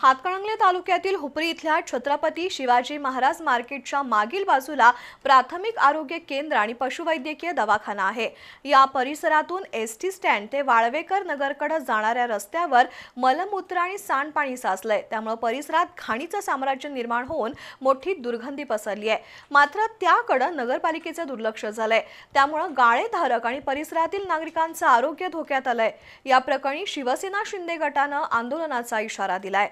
हातकणंगले तालुक्यातील हुपरी इथल्या छत्रपती शिवाजी महाराज मार्केटच्या मागील बाजूला प्राथमिक आरोग्य केंद्र आणि पशुवैद्यकीय दवाखाना आहे। या परिसरातून एसटी स्टँड ते वाळवेकर नगरकडे जाणाऱ्या रस्त्यावर मलमूत्र आणि सांडपाणी साचलंय। त्यामुळे परिसरात घाणीचं साम्राज्य निर्माण होऊन मोठी दुर्गंधी पसरली आहे। मात्र त्याकडे नगरपालिकेचं दुर्लक्ष झालंय। त्यामुळे गाळेधारक आणि परिसरातील नागरिकांचं आरोग्य धोक्यात आलंय। या प्रकरणी शिवसेना शिंदे गटानं आंदोलनाचा इशारा दिलाय।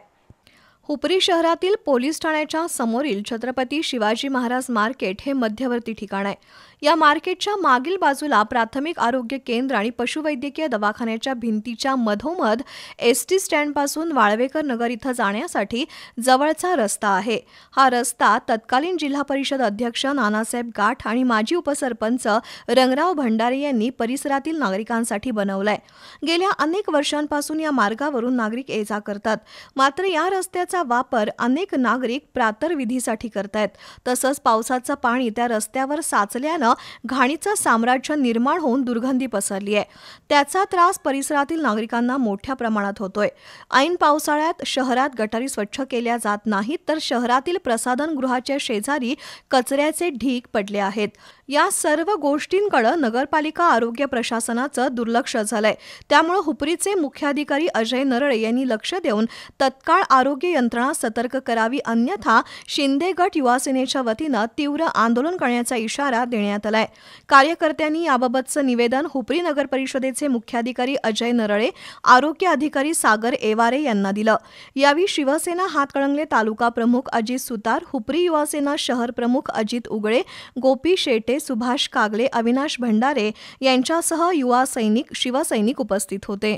हुपरी शहरातील पोलीस ठाण्याच्या समोरील छत्रपती शिवाजी महाराज मार्केट हे मध्यवर्ती ठिकाण आहे। या मार्केटच्या मागील बाजूला प्राथमिक आरोग्य केंद्र आणि पशुवैद्यकीय दवाखान्याच्या भिंतीच्या मधोमध एसटी स्टँड पासून वाळवेकर नगर इथं जाण्यासाठी जवळचा रस्ता आहे। हा रस्ता तत्कालीन जिल्हा परिषद अध्यक्ष नानासाहेब गाठ आणि माजी उपसरपंच रंगराव भंडारे यांनी परिसरातील नागरिकांसाठी बनवलाय। गेल्या अनेक वर्षांपासून या मार्गावरून नागरिक ये-जा करतात। मात्र या रस्त्याचा वापर अनेक नागरिक प्रातर्विधीसाठी करतात। तसंच पावसाचं पाणी त्या रस्त्यावर साचल्यानं घाणीचं साम्राज्य निर्माण होऊन दुर्गंधी पसरली आहे। त्याचा त्रास परिसरातील नागरिकांना मोठ्या प्रमाणात होतोय। ऐन पावसाळ्यात शहरात गटारी स्वच्छ केल्या जात नाहीत, तर शहरातील प्रसाधन गृहाच्या शेजारी कचऱ्याचे ढीग पडले आहेत। या सर्व गोष्टींकडे नगरपालिका आरोग्य प्रशासनाचं दुर्लक्ष झालंय। त्यामुळे हुपरीचे मुख्याधिकारी अजय नरळे यांनी लक्ष देऊन तत्काळ आरोग्य यंत्रणा सतर्क करावी, अन्यथा शिंदे गट युवासेनेच्या वतीनं तीव्र आंदोलन करण्याचा इशारा देण्यात आलाय। कार्यकर्त्यांनी याबाबतचं निवेदन हुपरी नगर परिषदेचे मुख्याधिकारी अजय नरळे, आरोग्य अधिकारी सागर एवारे यांना दिलं। यावेळी शिवसेना हातकणंगले तालुका प्रमुख अजित सुतार, हुपरी युवासेना शहर प्रमुख अजित उगळे, गोपी शेटे, सुभाष कागले, अविनाश भंडारे यांच्यासह युवा सैनिक, शिवसैनिक उपस्थित होते।